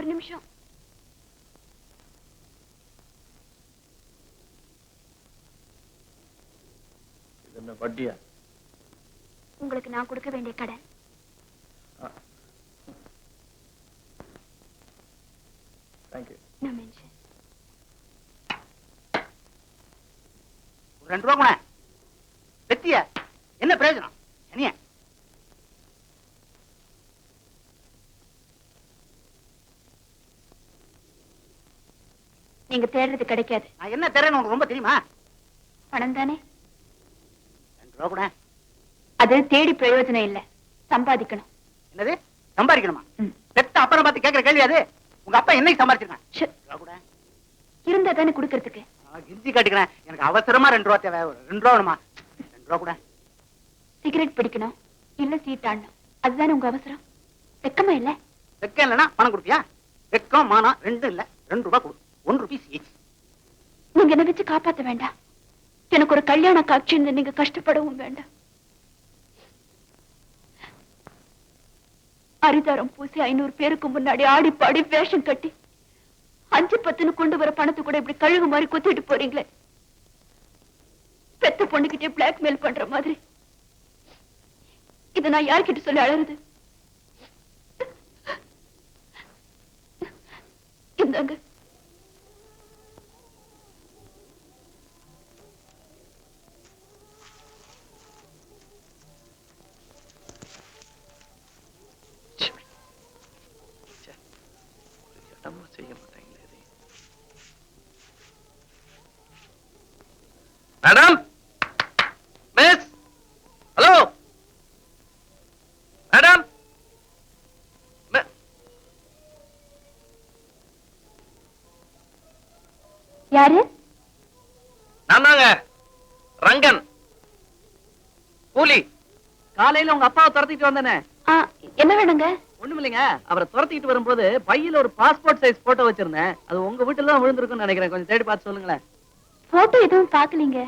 ஒரு நிமிஷம். இது என்ன வட்டியா? உங்களுக்கு நான் கொடுக்க வேண்டிய கடன். தேங்க்யூ. நான் மென்ஷன். 2 ரூபா கூட வெத்திய என்ன பிரயோஜனம்? என்னைய நீங்க தேடுறது கிடைக்காது. நான் என்ன தரேன்னு உனக்கு ரொம்ப தெரியுமா? பணம் தானே. 2 ரூபா கூட. அது தேடி பிரயோஜனம் இல்ல, சம்பாதிக்கணும். என்னது சம்பாதிக்கணுமா? பெத்த அப்பனை பார்த்து கேட்கிற கேள்வி அது? உங்க அப்பா என்னைக்கு சம்பாதிச்சிருக்கான்? இருந்தா தானே கொடுக்கறதுக்கு. கிஞ்சி காட்டிக்கிறேன். எனக்கு அவசரமா 2 ரூபா தேவை. 2 ரூபா வேணுமா? 2 ரூபா கூட. சிகரெட் பிடிக்கணும் இல்ல சீட்டாடணும், அதுதானே உங்க அவசரம். வெக்கமா இல்ல? வெக்கம் இல்லைன்னா பணம் கொடுப்பியா? வெக்கம் மானம் ரெண்டும் இல்ல. 2 ரூபா கொடு. 1 ரூபீஸ் ஈச். நீங்க என்ன வச்சு காப்பாத்த வேண்டாம். எனக்கு ஒரு கல்யாண காட்சி இருந்து நீங்க கஷ்டப்படவும் வேண்டாம். அரிதாரம் பூசி 500 பேருக்கு முன்னாடி ஆடி பாடி வேஷம் கட்டி 5-10 கொண்டு வர பணத்தை கூட இப்படி கழுகு மாதிரி குத்திட்டு போறீங்களே. பெத்த பொண்ணுகிட்டே பிளாக்மெயில் பண்ற மாதிரி. இதை நான் யார்கிட்ட சொல்லி அழறது? இந்தாங்க. செய்ய மாட்டாங்களே. Madam, miss, hello madam. யாரு? நான் தாங்க ரங்கன், கூலி. காலையில உங்க அப்பாவை துரத்திட்டு வந்தேனே. என்ன வேணுங்க? ஒண்ணும் இல்லைங்க, அவரை துரத்திட்டு வரும்போது பையில ஒரு பாஸ்போர்ட் சைஸ் போட்டோ வச்சிருந்தேன். அது உங்க வீட்டுல தான் விழுந்திருக்கும்னு நினைக்கிறேன். கொஞ்சம் தேடி பார்த்து சொல்லுங்களேன். போட்டோ எதுவும் பாக்கலீங்க.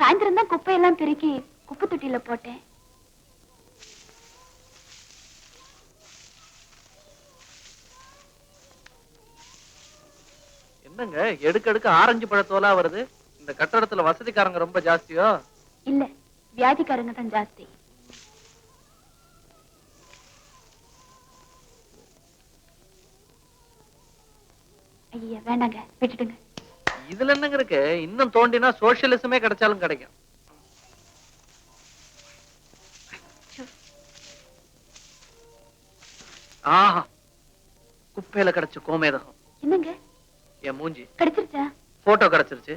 சாயந்தரம் தான் குப்பையெல்லாம் பெருக்கி குப்பை தொட்டியில போட்டேன். என்னங்க எடுக்க ஆரஞ்சு பழத்தோலா வருது? இந்த கட்டடத்துல வசதிக்காரங்க ரொம்ப ஜாஸ்தியோ? இல்ல, வியாதிக்காரங்க தான் ஜாஸ்தி. ஐயா வேண்டாங்க, விட்டுடுங்க. இதுல என்னங்க இருக்கு? இன்னும் தோண்டினா சோசியலிசமே கிடைச்சாலும் கிடைக்கும். ஆஹா, குப்பையில கிடைச்ச கோமேதகம். என்னங்க என் மூஞ்சி கிடைச்சிருச்சா? போட்டோ கிடைச்சிருச்சு.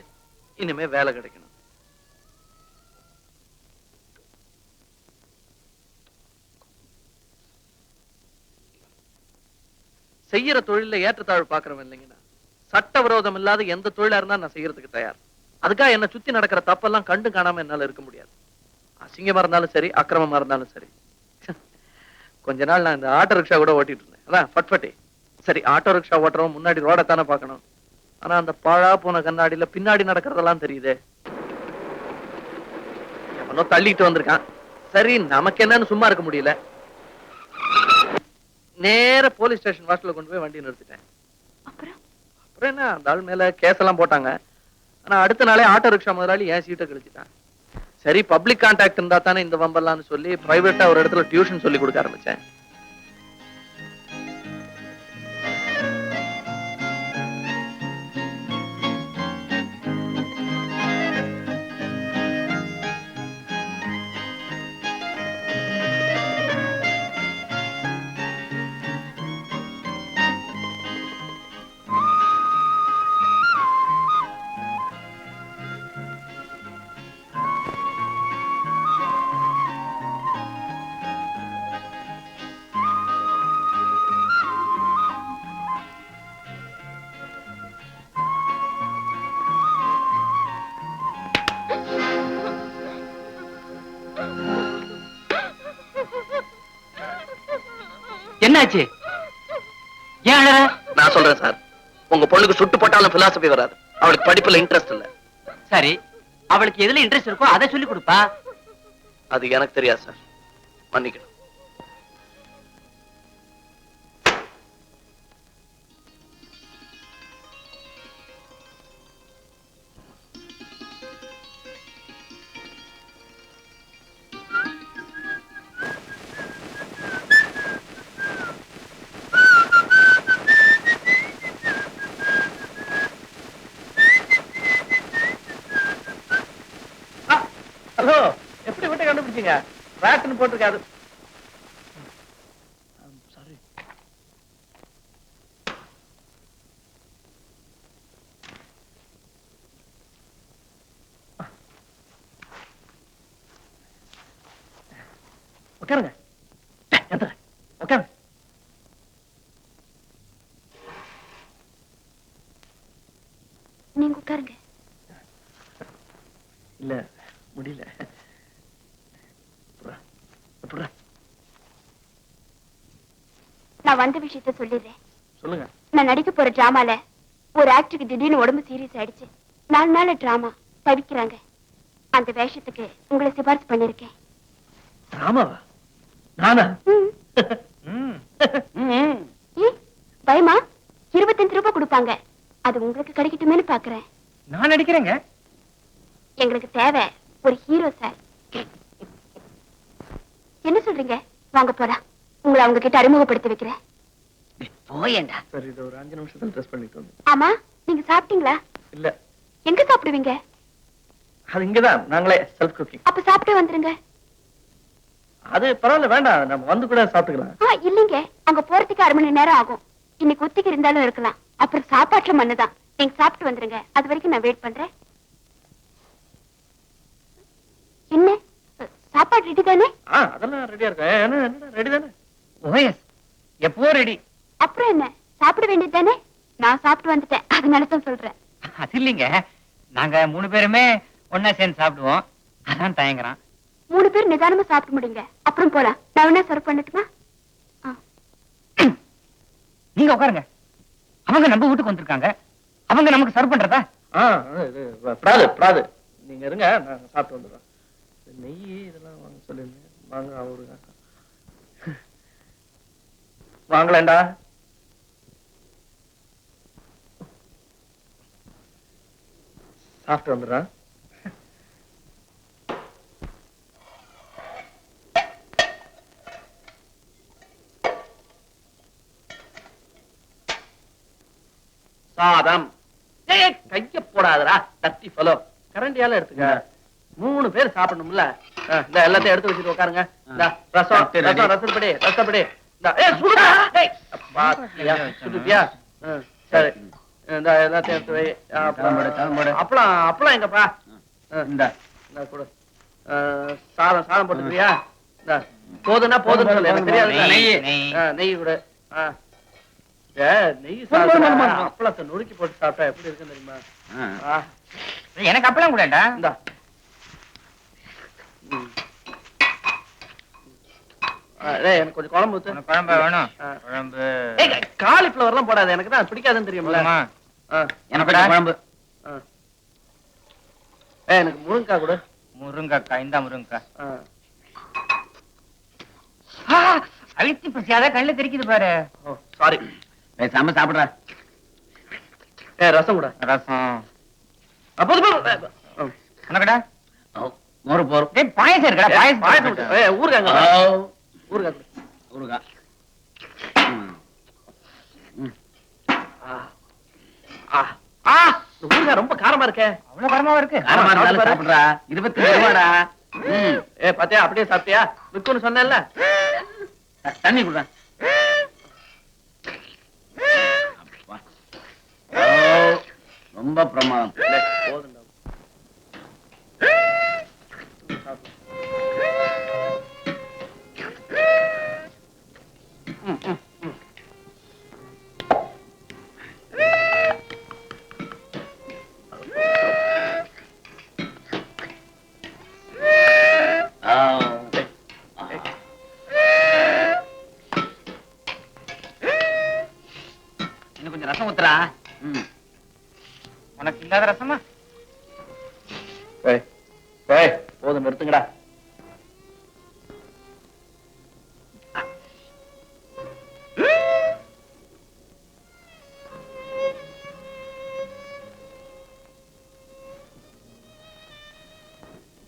இனிமே வேலை கிடைக்கணும். செய்யற தொழில ஏற்றத்தாழ்வு பாக்குறவன் இல்லைங்கன்னா, சட்டவிரோதம் இல்லாத எந்த தொழிலா இருந்தா நான் செய்யறதுக்கு தயார். அதுக்காக என்ன சுத்தி நடக்கிற தப்பெல்லாம் கண்டு காணாம என்னால இருக்க முடியாது. அசிங்கமா இருந்தாலும் சரி, அக்கிரமமா இருந்தாலும் சரி. கொஞ்ச நாள் நான் இந்த ஆட்டோ ரிக்ஷா கூட ஓட்டிட்டு இருந்தேன். அதான் பட்பட்டி. சரி, ஆட்டோ ரிக்ஷா ஓட்டுறவன் முன்னாடி ரோட தானே பார்க்கணும். ஆனா அந்த பாழா போன கண்ணாடியில பின்னாடி நடக்கிறதெல்லாம் தெரியுது. எவனோ தள்ளிட்டு வந்திருக்கான். சரி, நமக்கு என்னன்னு சும்மா இருக்க முடியல. நேர போலீஸ் ஸ்டேஷன் வாசல்ல கொண்டு போய் வண்டி நிறுத்திட்டேன். அப்புறம் என்ன, அந்த ஆள் மேல கேஸ் எல்லாம் போட்டாங்க. ஆனா அடுத்த நாளே ஆட்டோ ரிக்ஷா முதலாளி என் சீட்டை கழிச்சுட்டான். சரி, பப்ளிக் கான்டாக்ட் இருந்தா தானே இந்த வம்பெல்லாம்னு சொல்லி பிரைவேட்டா ஒரு இடத்துல டியூஷன் சொல்லி கொடுக்க ஆரம்பிச்சேன். என்னாச்சு? ஏன் அழற? நான் சொல்றேன் சார், உங்க பொண்ணுக்கு சுட்டு போட்டாலும் பிலாசபி வராது. அவளுக்கு படிப்புல இன்ட்ரெஸ்ட் இல்ல. சரி, அவளுக்கு எதுல இன்ட்ரெஸ்ட் இருக்கோ அதை சொல்லி கொடுப்பா. அது எனக்கு தெரியாது சார், மன்னிக்கணும். பிராட்னு போட்டிருக்காரு. சாரி. உட்காருங்க. உட்காருங்க. நீங்க உட்காருங்க. இல்ல முடியல. நான் வந்த விஷயத்த சொல்லிடுறேன். சொல்லுங்க. நான் நடிக்க போற டிராமால ஒரு ஆக்டருக்கு திடீர்னு உடம்பு சீரியஸ் ஆயிடுச்சு. 4 நாள் டிராமா தவிக்கிறாங்க. அந்த வேஷத்துக்கு உங்களை சிபாரிசு பண்ணிருக்கேன். ராமாவா? நானா? பயமா? 25 ரூபாய் கொடுப்பாங்க. அது உங்களுக்கு கிடைக்கட்டுமேனு பாக்குறேன். நான் நடிக்கிறேங்க. எங்களுக்கு தேவை ஒரு ஹீரோ சார். என்ன சொல்றீங்க? வாங்க போலாம். உங்களை அவங்க கிட்ட அறிமுகப்படுத்தி வைக்கிறேன். போயேண்டா. சரி, இது ஒரு 5 நிமிஷத்துல ட்ரெஸ் பண்ணிட்டு வந்து. ஆமா, நீங்க சாப்பிட்டீங்களா? இல்ல. எங்க சாப்பிடுவீங்க? அது இங்கதான், நாங்களே செல்ஃப் குக்கிங். அப்ப சாப்பிட்டு வந்துருங்க. அது பரவாயில்ல, வேண்டாம், நம்ம வந்து கூட சாப்பிட்டுக்கலாம். இல்லைங்க, அங்க போறதுக்கு 1/2 மணி நேரம் ஆகும். இன்னைக்கு ஒத்திக்கு இருந்தாலும் இருக்கலாம். அப்புறம் சாப்பாட்டுல மண்ணுதான். நீங்க சாப்பிட்டு வந்துருங்க. அது வரைக்கும் நான் வெயிட் பண்றேன். என்ன சாப்பாடு ரெடி தானே? அதெல்லாம் ரெடியா இருக்கு. என்ன ரெடி தானே? ஓஎஸ், எப்போ ரெடி. அப்புறம் என்ன, சாப்பிட வேண்டியது தானே? நான் சாப்பிட்டு வந்துட்டேன், அதனால தான் சொல்றேன். அது இல்லைங்க, நாங்க 3 பேருமே ஒன்னா சேர்ந்து சாப்பிடுவோம். அதான் தயங்குறான். 3 பேர் நிதானமா சாப்பிட்டு முடிங்க, அப்புறம் போலாம். நான் வேணா சர்வ் பண்ணட்டுமா? நீங்க உட்காருங்க. அவங்க நம்ம வீட்டுக்கு வந்திருக்காங்க, அவங்க நமக்கு சர்வ் பண்றதா? பிராது நீங்க இருங்க, நான் சாப்பிட்டு வந்துடுறேன். நெய் இதெல்லாம் வாங்க சொல்லிருந்தேன். வாங்க. அவரு வாங்கலேண்டா. சாப்பிட்டு வந்துடுறேன். சாதம். கைய போடாதடா தட்டி ஃபலோ. கரண்டியால எடுத்துக்க. 3 பேர் சாப்பிடணும்ல. இந்த எல்லாத்தையும் எடுத்து வச்சுட்டு உட்காருங்க. இந்த ரசப்படி. சுடுடா. பாத்தியா சுடுதியா? சரி, இந்த எல்லாத்தையும் எடுத்து வை. அப்பளம் எங்கப்பா? இந்த கொடு. சாதம் போட்டுக்கிறியா? இந்த போதுன்னா போதுன்னு சொல்லு, எனக்கு தெரியாது. நெய் கொடு. நெய் சாப்பிட்டா அப்பளத்தை நொறுக்கி போட்டு சாப்பிட்டா எப்படி இருக்குன்னு தெரியுமா? எனக்கு அப்பளம் கூடடா. இந்தா. எனக்கு கொஞ்சம் குழம்பு ஊத்து. குழம்பு வேணும். குழம்பு காலிஃபிளவர் எல்லாம் போடாது, எனக்கு தான் பிடிக்காதுன்னு தெரியும்ல. எனக்கு குழம்பு. எனக்கு முருங்கக்காய் கொடு. முருங்கக்காய். இந்த முருங்கக்காய் அழுத்தி பசியாத கண்ணுல தெரிக்குது பாரு. சாரி. பேசாம சாப்பிடுற. ரசம் கூட. ரசம் என்னக்கடா? மோரு போறோம். பாயசம் இருக்கா? பாயசம். ஊருக்காங்க. ஊருக்கா ரொம்ப காரமா இருக்கே. அவ்வளவு காரமா இருக்கு. காரமா இருந்தாலும் சாப்பிடுறா. 25 ரூபாடா. பாத்தியா, அப்படியே சாப்பிட்டியா? விற்குன்னு சொன்னேன்ல. தண்ணி குடுறேன். ரொம்ப பிரமாதம். போதுண்டா. இன்னும் கொஞ்சம் ரசம் ஊத்துறா. உனக்கு இல்லாத ரசமா? போதும், நிறுத்துங்கடா.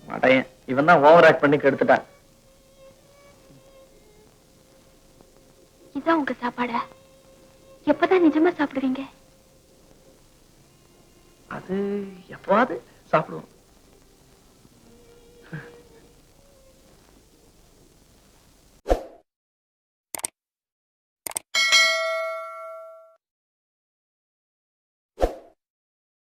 மாட்டேன், இவன் தான் ஓவர் ஆக்ட் பண்ணி கெடுத்துட்டான். இதான் உங்க சாப்பாடா? எப்பதான் நிஜமா சாப்பிடுவீங்க? அது எப்பவாது சாப்பிடுவோம்.